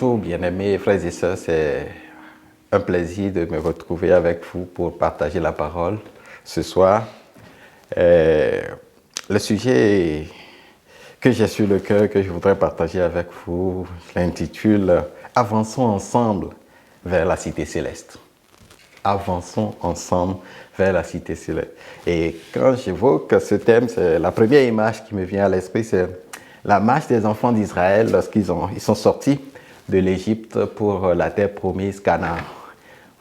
Bonjour bien-aimés frères et sœurs, c'est un plaisir de me retrouver avec vous pour partager la parole ce soir. Le sujet que j'ai sur le cœur, que je voudrais partager avec vous, je l'intitule « Avançons ensemble vers la cité céleste ». Avançons ensemble vers la cité céleste. Et quand j'évoque ce thème, c'est la première image qui me vient à l'esprit, c'est la marche des enfants d'Israël lorsqu'ils sont sortis de l'Égypte pour la terre promise Canaan.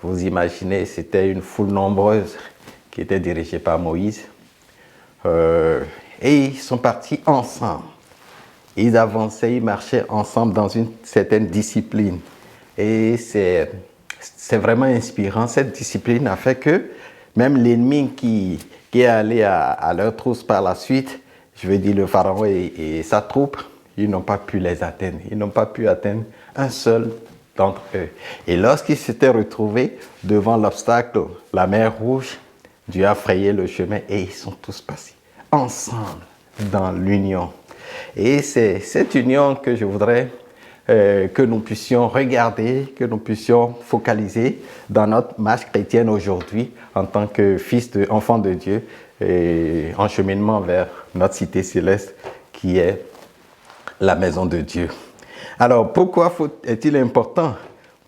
Vous imaginez, c'était une foule nombreuse qui était dirigée par Moïse. Et ils sont partis ensemble. Ils avançaient, ils marchaient ensemble dans une certaine discipline. Et c'est vraiment inspirant. Cette discipline a fait que même l'ennemi qui est allé à leur trousse par la suite, je veux dire le pharaon et sa troupe, ils n'ont pas pu les atteindre. Ils n'ont pas pu atteindre un seul d'entre eux. Et lorsqu'ils s'étaient retrouvés devant l'obstacle, la mer Rouge, Dieu a frayé le chemin et ils sont tous passés ensemble dans l'union. Et c'est cette union que je voudrais que nous puissions regarder, que nous puissions focaliser dans notre marche chrétienne aujourd'hui en tant que enfants de Dieu et en cheminement vers notre cité céleste qui est la maison de Dieu. Alors, pourquoi est-il important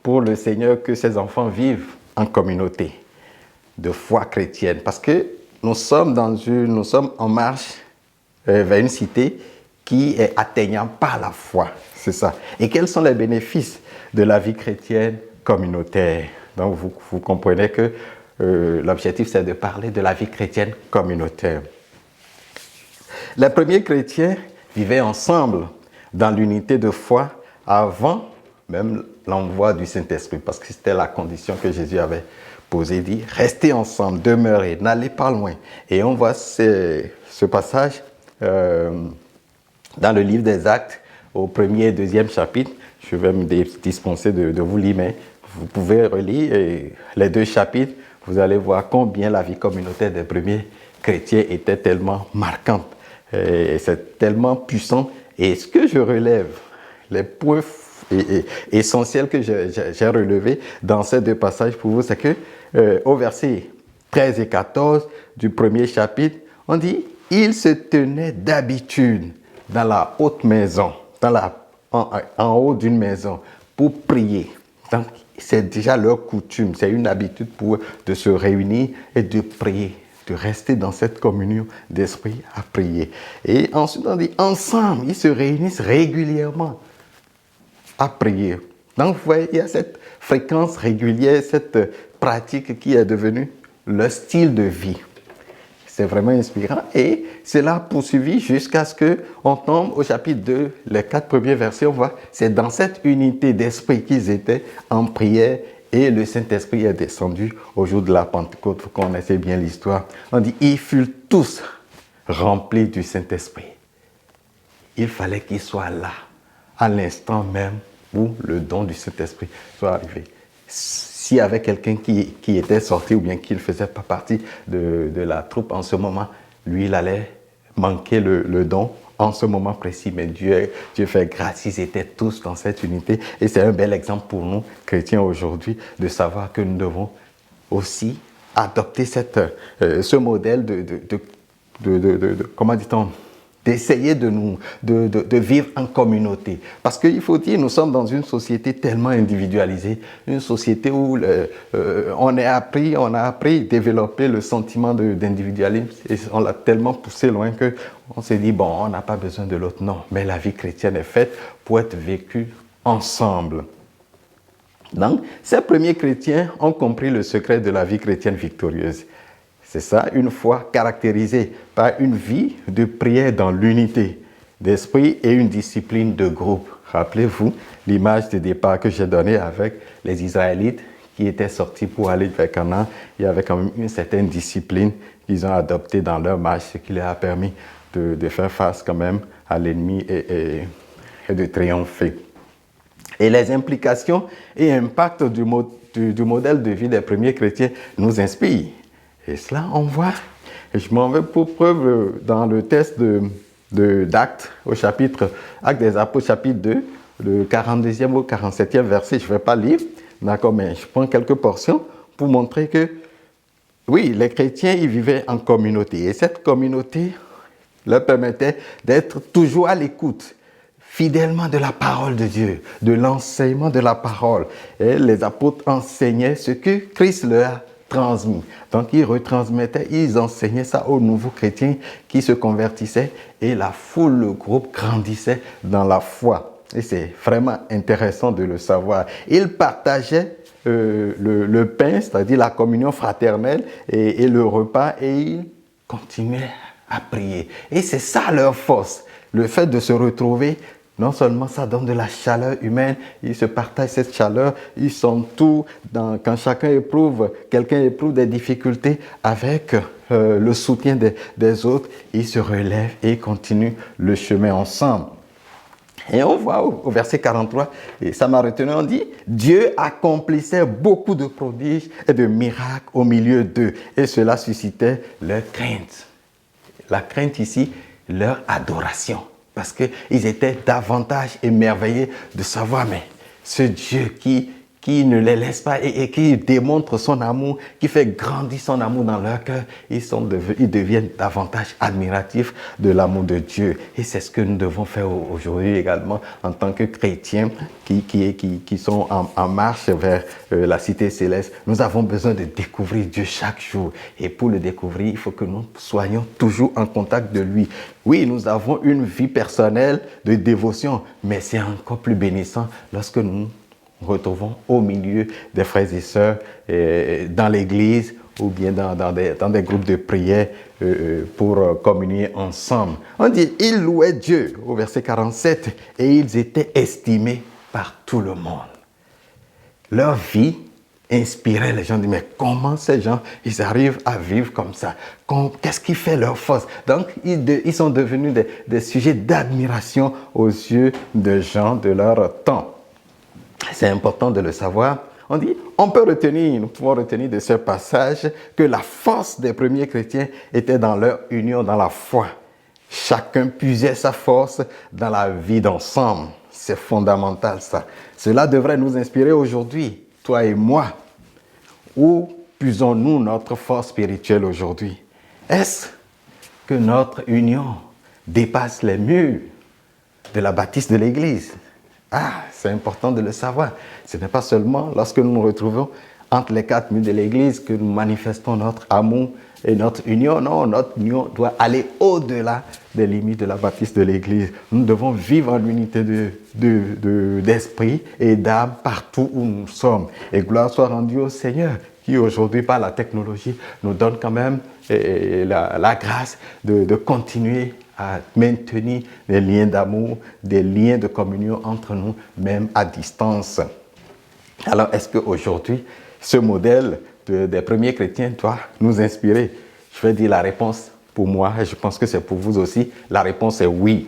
pour le Seigneur que ses enfants vivent en communauté de foi chrétienne? Parce que nous sommes en marche vers une cité qui est atteignable par la foi. C'est ça. Et quels sont les bénéfices de la vie chrétienne communautaire? Donc, vous comprenez que l'objectif, c'est de parler de la vie chrétienne communautaire. Les premiers chrétiens vivaient ensemble dans l'unité de foi avant même l'envoi du Saint-Esprit, parce que c'était la condition que Jésus avait posée, dit « Restez ensemble, demeurez, n'allez pas loin ». Et on voit ce passage dans le livre des Actes, au 1er et 2e chapitre. Je vais me dispenser de vous lire, mais vous pouvez relire les deux chapitres. Vous allez voir combien la vie communautaire des premiers chrétiens était tellement marquante. Et c'est tellement puissant. Et ce que je relève, les points essentiels que j'ai relevés dans ces deux passages pour vous, c'est que au verset 13 et 14 du premier chapitre, on dit « Ils se tenaient d'habitude dans la haute maison, en haut d'une maison, pour prier. » Donc, c'est déjà leur coutume, c'est une habitude pour eux de se réunir et de prier, de rester dans cette communion d'esprit à prier. Et ensuite, on dit ensemble, ils se réunissent régulièrement à prier. Donc, vous voyez, il y a cette fréquence régulière, cette pratique qui est devenue le style de vie. C'est vraiment inspirant et cela a poursuivi jusqu'à ce qu'on tombe au chapitre 2, les 4 premiers versets, on voit, c'est dans cette unité d'esprit qu'ils étaient en prière et le Saint-Esprit est descendu au jour de la Pentecôte. Vous connaissez bien l'histoire. On dit, ils furent tous remplis du Saint-Esprit. Il fallait qu'ils soient là, à l'instant même où le don du Saint-Esprit soit arrivé. S'il y avait quelqu'un qui était sorti ou bien qui ne faisait pas partie de la troupe en ce moment, lui, il allait manquer le don en ce moment précis. Mais Dieu fait grâce, ils étaient tous dans cette unité. Et c'est un bel exemple pour nous, chrétiens aujourd'hui, de savoir que nous devons aussi adopter ce modèle comment dit-on, d'essayer de vivre en communauté. Parce qu'il faut dire, nous sommes dans une société tellement individualisée, une société où on a appris à développer le sentiment d'individualisme et on l'a tellement poussé loin qu'on s'est dit, bon, on n'a pas besoin de l'autre. Non, mais la vie chrétienne est faite pour être vécue ensemble. Donc, ces premiers chrétiens ont compris le secret de la vie chrétienne victorieuse. C'est ça, une foi caractérisée par une vie de prière dans l'unité d'esprit et une discipline de groupe. Rappelez-vous l'image de départ que j'ai donnée avec les Israélites qui étaient sortis pour aller vers Canaan. Il y avait quand même une certaine discipline qu'ils ont adoptée dans leur marche, ce qui leur a permis de faire face quand même à l'ennemi et de triompher. Et les implications et impacts du modèle de vie des premiers chrétiens nous inspirent. Et cela, on voit, et je m'en vais pour preuve dans le texte d'Actes, Actes des Apôtres, chapitre 2, le 42e ou 47e verset, je ne vais pas lire, d'accord, mais je prends quelques portions pour montrer que, oui, les chrétiens, ils vivaient en communauté. Et cette communauté leur permettait d'être toujours à l'écoute, fidèlement de la parole de Dieu, de l'enseignement de la parole. Et les apôtres enseignaient ce que Christ leur a transmis. Donc, ils retransmettaient, ils enseignaient ça aux nouveaux chrétiens qui se convertissaient et la foule, le groupe grandissait dans la foi. Et c'est vraiment intéressant de le savoir. Ils partageaient le pain, c'est-à-dire la communion fraternelle et le repas, et ils continuaient à prier. Et c'est ça leur force, le fait de se retrouver. Non seulement ça donne de la chaleur humaine, ils se partagent cette chaleur, ils sont tous, quand quelqu'un éprouve des difficultés avec le soutien des autres, ils se relèvent et continuent le chemin ensemble. Et on voit au verset 43, et ça m'a retenu, on dit, Dieu accomplissait beaucoup de prodiges et de miracles au milieu d'eux, et cela suscitait leur crainte. La crainte ici, leur adoration. Parce qu'ils étaient davantage émerveillés de savoir, mais ce Dieu qui ne les laisse pas et qui démontre son amour, qui fait grandir son amour dans leur cœur, ils deviennent davantage admiratifs de l'amour de Dieu. Et c'est ce que nous devons faire aujourd'hui également en tant que chrétiens qui sont en marche vers la cité céleste. Nous avons besoin de découvrir Dieu chaque jour. Et pour le découvrir, il faut que nous soyons toujours en contact de lui. Oui, nous avons une vie personnelle de dévotion, mais c'est encore plus bénissant lorsque nous retrouvons au milieu des frères et sœurs dans l'église ou bien dans des groupes de prière pour communier ensemble. On dit, ils louaient Dieu au verset 47 et ils étaient estimés par tout le monde. Leur vie inspirait les gens, disaient, mais comment ces gens, ils arrivent à vivre comme ça? Qu'est-ce qui fait leur force? Donc, ils sont devenus des sujets d'admiration aux yeux de gens de leur temps. C'est important de le savoir. On dit, nous pouvons retenir de ce passage que la force des premiers chrétiens était dans leur union, dans la foi. Chacun puisait sa force dans la vie d'ensemble. C'est fondamental ça. Cela devrait nous inspirer aujourd'hui, toi et moi. Où puisons-nous notre force spirituelle aujourd'hui? Est-ce que notre union dépasse les murs de la bâtisse de l'Église? Ah, c'est important de le savoir. Ce n'est pas seulement lorsque nous nous retrouvons entre les quatre murs de l'Église que nous manifestons notre amour et notre union. Non, notre union doit aller au-delà des limites de la bâtisse de l'Église. Nous devons vivre en unité d'esprit et d'âme partout où nous sommes. Et gloire soit rendue au Seigneur qui aujourd'hui, par la technologie, nous donne quand même la grâce de continuer à maintenir des liens d'amour, des liens de communion entre nous, même à distance. Alors, est-ce qu'aujourd'hui, ce modèle des premiers chrétiens doit nous inspirer? Je vais dire la réponse pour moi, et je pense que c'est pour vous aussi. La réponse est oui.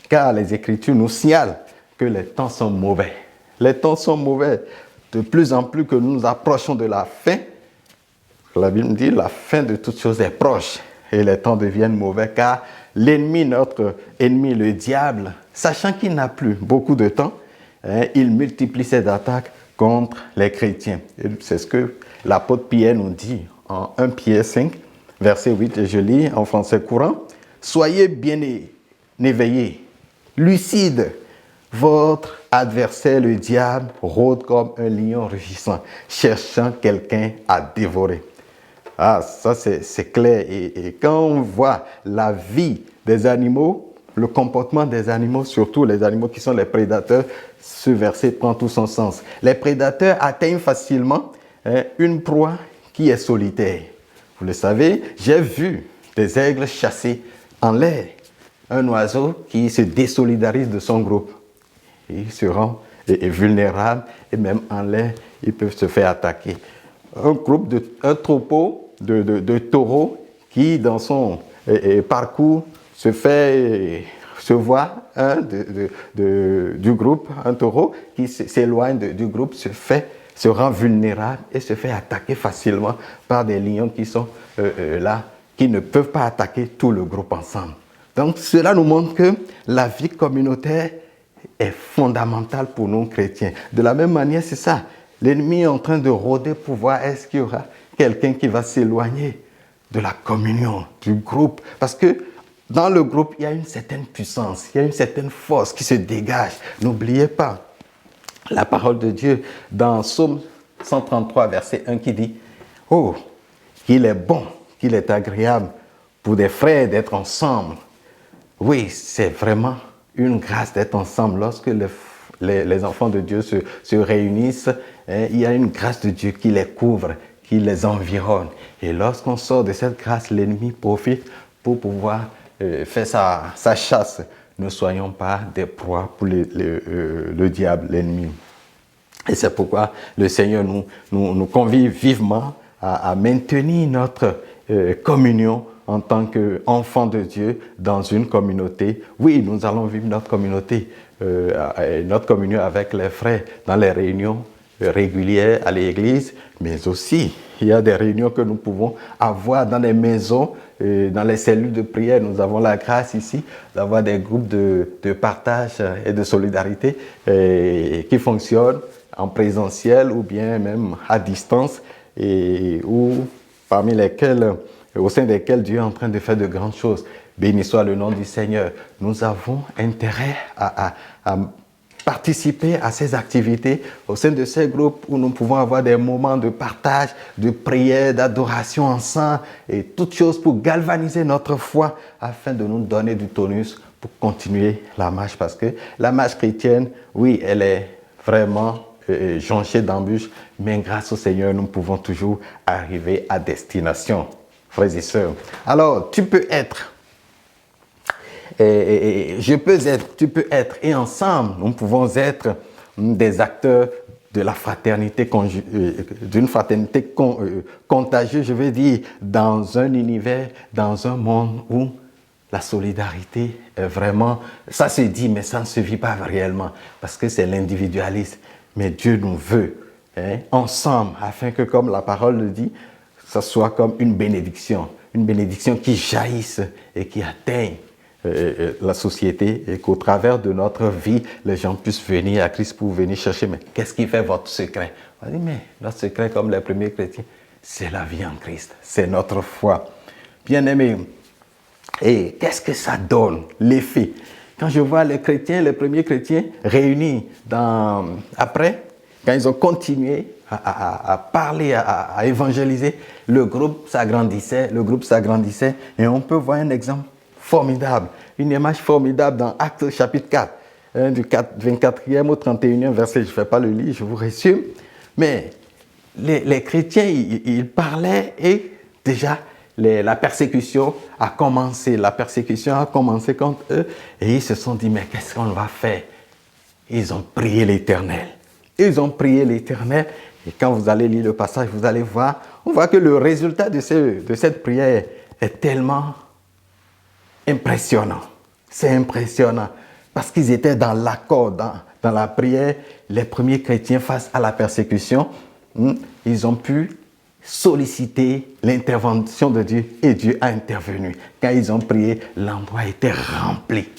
Car les Écritures nous signalent que les temps sont mauvais. Les temps sont mauvais. De plus en plus que nous nous approchons de la fin, la Bible dit la fin de toutes choses est proche. Et les temps deviennent mauvais car l'ennemi, notre ennemi, le diable, sachant qu'il n'a plus beaucoup de temps, il multiplie ses attaques contre les chrétiens. Et c'est ce que l'apôtre Pierre nous dit en 1 Pierre 5, verset 8, et je lis en français courant. « Soyez bien éveillés, lucides. Votre adversaire, le diable, rôde comme un lion rugissant, cherchant quelqu'un à dévorer. » Ah, ça c'est clair. Et quand on voit la vie des animaux, le comportement des animaux, surtout les animaux qui sont les prédateurs, ce verset prend tout son sens. Les prédateurs atteignent facilement une proie qui est solitaire. Vous le savez, j'ai vu des aigles chasser en l'air un oiseau qui se désolidarise de son groupe. Il se rend vulnérable et même en l'air, ils peuvent se faire attaquer. Un troupeau de taureaux qui, dans son parcours, se voit du groupe, un taureau qui s'éloigne du groupe, se rend vulnérable et se fait attaquer facilement par des lions qui sont là, qui ne peuvent pas attaquer tout le groupe ensemble. Donc, cela nous montre que la vie communautaire est fondamentale pour nous chrétiens. De la même manière, c'est ça. L'ennemi est en train de rôder pour voir est-ce qu'il y aura quelqu'un qui va s'éloigner de la communion, du groupe. Parce que dans le groupe, il y a une certaine puissance, il y a une certaine force qui se dégage. N'oubliez pas la parole de Dieu dans Psaume 133, verset 1 qui dit « Oh, qu'il est bon, qu'il est agréable pour des frères d'être ensemble. » Oui, c'est vraiment une grâce d'être ensemble. Lorsque les enfants de Dieu se réunissent, il y a une grâce de Dieu qui les couvre, qui les environne. Et lorsqu'on sort de cette grâce, l'ennemi profite pour pouvoir faire sa chasse. Ne soyons pas des proies pour le diable, l'ennemi. Et c'est pourquoi le Seigneur nous convie vivement à maintenir notre communion en tant qu'enfants de Dieu dans une communauté. Oui, nous allons vivre notre communauté, notre communion avec les frères dans les réunions régulières à l'église, mais aussi il y a des réunions que nous pouvons avoir dans les maisons, dans les cellules de prière. Nous avons la grâce ici d'avoir des groupes de partage et de solidarité qui fonctionnent en présentiel ou bien même à distance, et parmi lesquels, au sein desquels Dieu est en train de faire de grandes choses. Béni soit le nom du Seigneur. Nous avons intérêt à participer à ces activités au sein de ces groupes où nous pouvons avoir des moments de partage, de prière, d'adoration ensemble et toutes choses pour galvaniser notre foi afin de nous donner du tonus pour continuer la marche. Parce que la marche chrétienne, oui, elle est vraiment jonchée d'embûches, mais grâce au Seigneur, nous pouvons toujours arriver à destination, frères et sœurs. Alors, tu peux être je peux être, tu peux être, et ensemble, nous pouvons être des acteurs de la fraternité, d'une fraternité contagieuse, je veux dire, dans un univers, dans un monde où la solidarité est vraiment, ça se dit, mais ça ne se vit pas réellement, parce que c'est l'individualisme. Mais Dieu nous veut ensemble, afin que, comme la parole le dit, ça soit comme une bénédiction qui jaillisse et qui atteigne la société, et qu'au travers de notre vie, les gens puissent venir à Christ pour venir chercher. Mais qu'est-ce qui fait votre secret? On dit, mais notre secret, comme les premiers chrétiens, c'est la vie en Christ, c'est notre foi. Bien-aimés, et qu'est-ce que ça donne, l'effet? Quand je vois les chrétiens, les premiers chrétiens réunis après, quand ils ont continué à parler, à évangéliser, le groupe s'agrandissait, et on peut voir un exemple formidable, une image formidable dans Actes chapitre 4, du 24e au 31e verset. Je ne vais pas le lire, je vous résume. Mais les chrétiens, ils parlaient et déjà la persécution a commencé. La persécution a commencé contre eux et ils se sont dit, mais qu'est-ce qu'on va faire? Ils ont prié l'Éternel. Ils ont prié l'Éternel. Et quand vous allez lire le passage, vous allez voir, on voit que le résultat de cette prière est tellement impressionnant. C'est impressionnant parce qu'ils étaient dans l'accord, dans la prière. Les premiers chrétiens face à la persécution, ils ont pu solliciter l'intervention de Dieu et Dieu a intervenu. Quand ils ont prié, l'endroit était rempli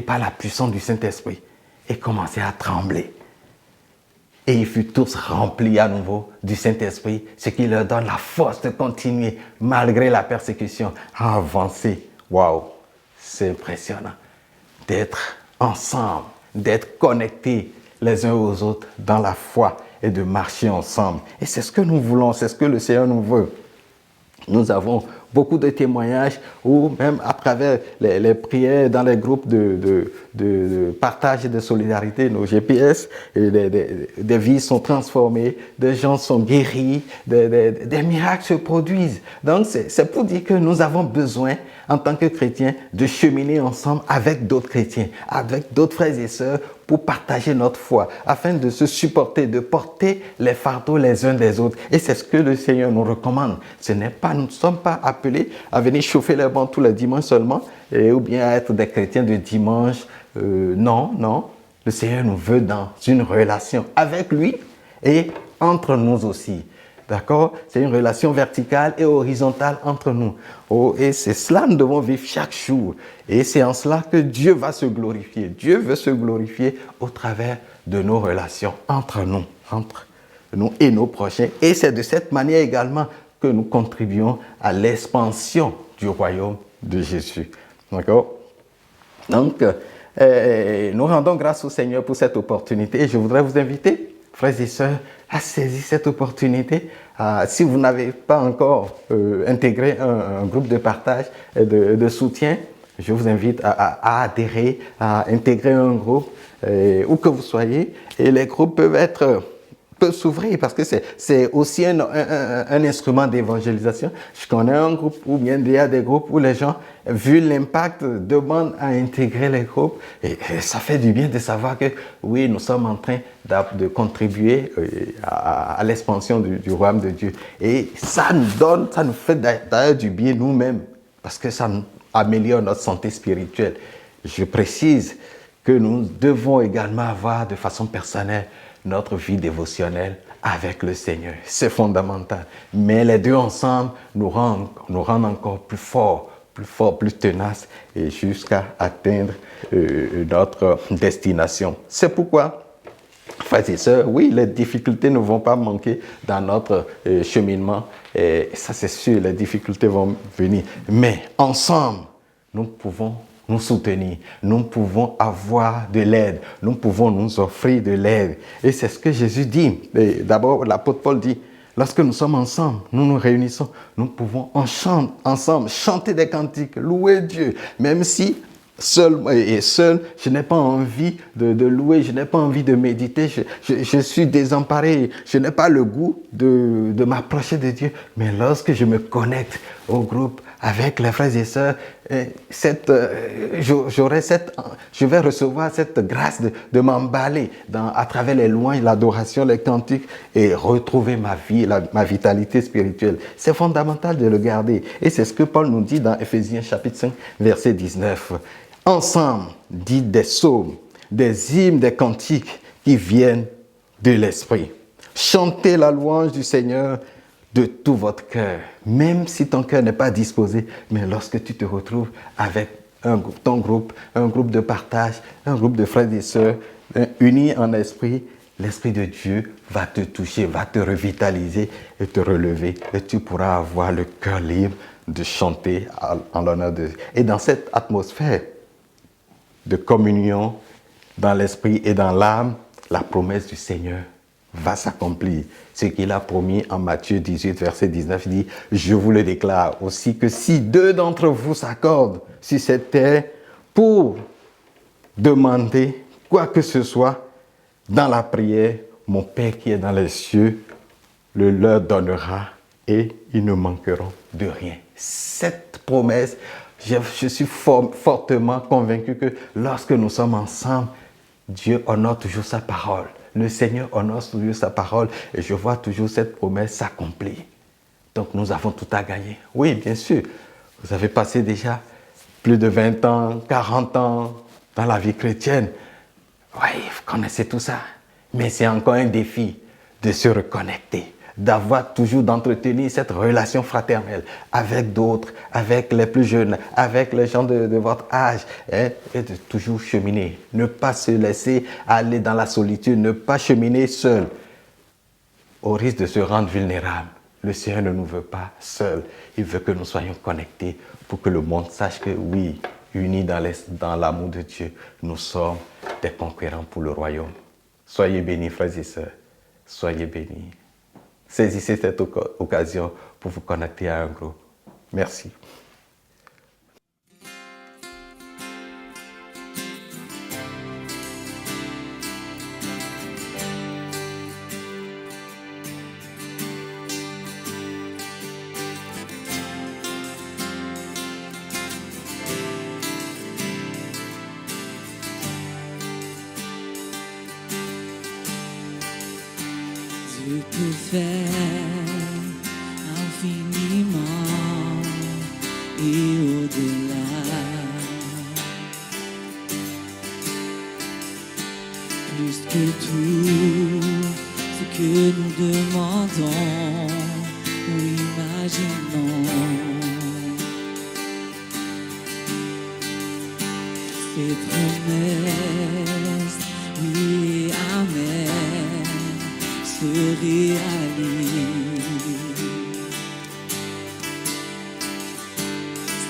par la puissance du Saint-Esprit et commençait à trembler. Et ils furent tous remplis à nouveau du Saint-Esprit, ce qui leur donne la force de continuer, malgré la persécution, à avancer. Waouh, c'est impressionnant d'être ensemble, d'être connectés les uns aux autres dans la foi et de marcher ensemble. Et c'est ce que nous voulons, c'est ce que le Seigneur nous veut. Nous avons beaucoup de témoignages où même à travers les prières dans les groupes de partage et de solidarité, nos GPS, des vies sont transformées, des gens sont guéris, des miracles se produisent. Donc c'est pour dire que nous avons besoin en tant que chrétiens de cheminer ensemble avec d'autres chrétiens, avec d'autres frères et sœurs pour partager notre foi, afin de se supporter, de porter les fardeaux les uns des autres. Et c'est ce que le Seigneur nous recommande. Nous ne sommes pas appelés à venir chauffer les bancs tous les dimanches seulement, ou bien à être des chrétiens de dimanche. Non. Le Seigneur nous veut dans une relation avec lui et entre nous aussi. D'accord? C'est une relation verticale et horizontale entre nous. Oh, et c'est cela que nous devons vivre chaque jour. Et c'est en cela que Dieu va se glorifier. Dieu veut se glorifier au travers de nos relations entre nous et nos prochains. Et c'est de cette manière également que nous contribuons à l'expansion du royaume de Jésus. D'accord? Donc, nous rendons grâce au Seigneur pour cette opportunité et je voudrais vous inviter, frères et sœurs, à saisir cette opportunité. Si vous n'avez pas encore intégré un groupe de partage et de soutien, je vous invite à adhérer, à intégrer un groupe, où que vous soyez. Et les groupes peuvent s'ouvrir parce que c'est aussi un instrument d'évangélisation. Je connais un groupe ou bien il y a des groupes où les gens, vu l'impact, demandent à intégrer les groupes et ça fait du bien de savoir que oui, nous sommes en train de contribuer à l'expansion du royaume de Dieu. Et ça nous fait d'ailleurs du bien nous-mêmes parce que ça améliore notre santé spirituelle. Je précise que nous devons également avoir de façon personnelle notre vie dévotionnelle avec le Seigneur. C'est fondamental. Mais les deux ensemble nous rendent encore plus forts, plus tenaces et jusqu'à atteindre notre destination. C'est pourquoi, frères et sœurs, oui, les difficultés ne vont pas manquer dans notre cheminement. Et ça, c'est sûr, les difficultés vont venir. Mais ensemble, nous pouvons nous soutenir, nous pouvons avoir de l'aide, nous pouvons nous offrir de l'aide. Et c'est ce que Jésus dit. D'abord, l'apôtre Paul dit, lorsque nous sommes ensemble, nous nous réunissons, nous pouvons ensemble chanter des cantiques, louer Dieu, même si seul, je n'ai pas envie de louer, je n'ai pas envie de méditer, je suis désemparé, je n'ai pas le goût de m'approcher de Dieu. Mais lorsque je me connecte au groupe avec les frères et sœurs, je vais recevoir cette grâce de m'emballer à travers les louanges, l'adoration, les cantiques et retrouver ma vie, ma vitalité spirituelle. C'est fondamental de le garder. Et c'est ce que Paul nous dit dans Éphésiens chapitre 5, verset 19. Ensemble, dites des psaumes, des hymnes, des cantiques qui viennent de l'Esprit. Chantez la louange du Seigneur de tout votre cœur, même si ton cœur n'est pas disposé, mais lorsque tu te retrouves avec ton groupe, un groupe de partage, un groupe de frères et sœurs unis en esprit, l'Esprit de Dieu va te toucher, va te revitaliser et te relever et tu pourras avoir le cœur libre de chanter en l'honneur de Dieu. Et dans cette atmosphère de communion dans l'esprit et dans l'âme, la promesse du Seigneur va s'accomplir. Ce qu'il a promis en Matthieu 18, verset 19, dit « Je vous le déclare aussi que si deux d'entre vous s'accordent sur cette terre pour demander quoi que ce soit dans la prière, mon Père qui est dans les cieux le leur donnera et ils ne manqueront de rien. » Cette promesse, je suis fortement convaincu que lorsque nous sommes ensemble, Dieu honore toujours sa parole. Le Seigneur honore toujours sa parole et je vois toujours cette promesse s'accomplir. Donc nous avons tout à gagner. Oui, bien sûr, vous avez passé déjà plus de 20 ans, 40 ans dans la vie chrétienne. Oui, vous connaissez tout ça. Mais c'est encore un défi de se reconnecter, d'entretenir cette relation fraternelle avec d'autres, avec les plus jeunes, avec les gens de votre âge, et de toujours cheminer. Ne pas se laisser aller dans la solitude, ne pas cheminer seul, au risque de se rendre vulnérable. Le Seigneur ne nous veut pas seuls. Il veut que nous soyons connectés pour que le monde sache que oui, unis dans l'amour de Dieu, nous sommes des conquérants pour le royaume. Soyez bénis, frères et sœurs. Soyez bénis. Saisissez cette occasion pour vous connecter à un groupe. Merci. Dieu peut faire infiniment et au-delà, plus que tout ce que nous demandons imaginons. Ses promesses, oui, amen, se réalisent.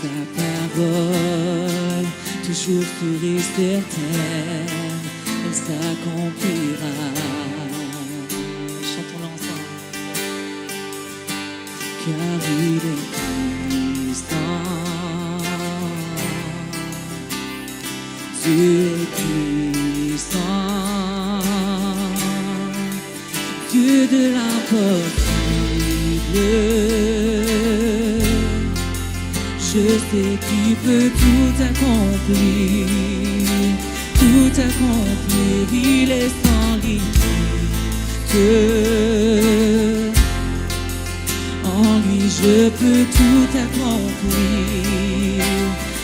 Sa parole, toujours sûre et certaine, elle s'accomplira. Chantons-le ensemble. Car il est puissant. Dieu est puissant, Dieu de l'impossible. Je sais qu'il peut tout accomplir, tout accomplir. Il est sans limite. En lui, je peux tout accomplir,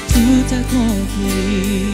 tout accomplir.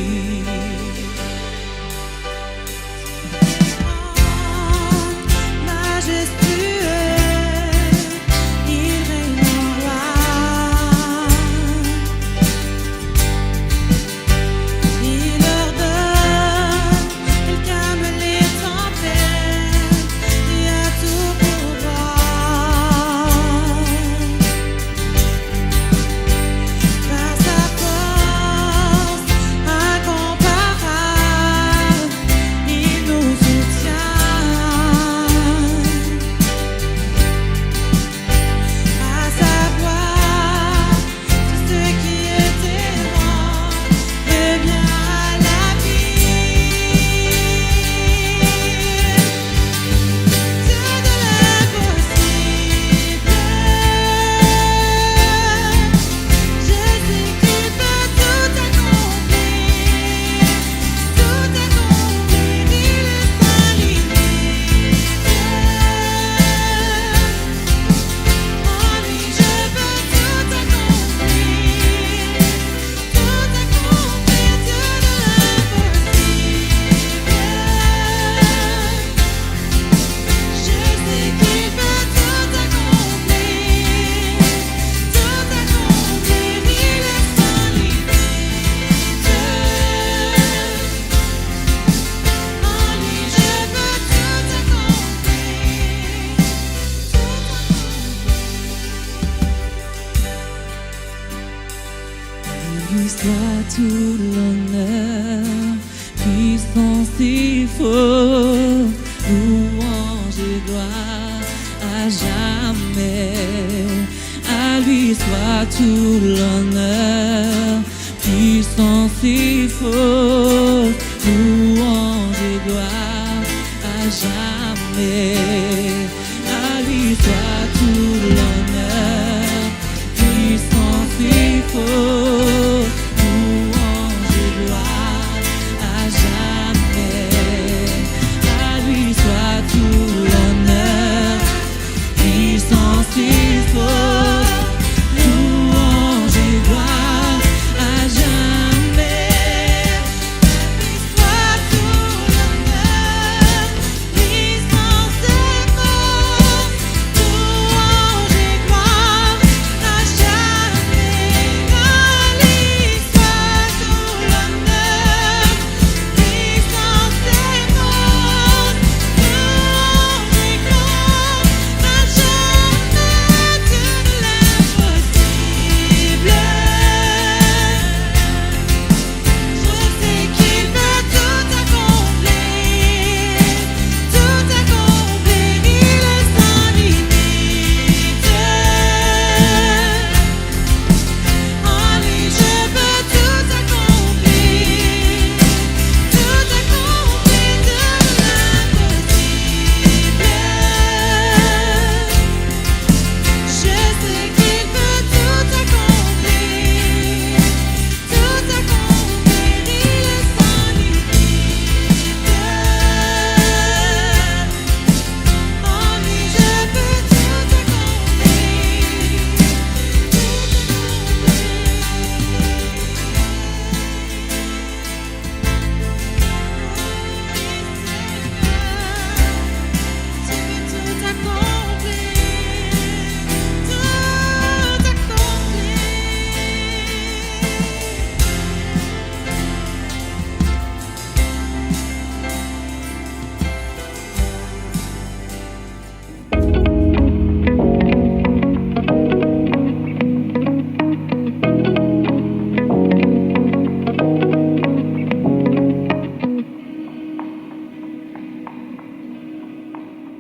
Lui soit tout l'honneur, puissance et force, louange et gloire à jamais. À lui soit tout l'honneur, puissance et force, louange et gloire à jamais. À lui soit tout l'honneur, puissance et force.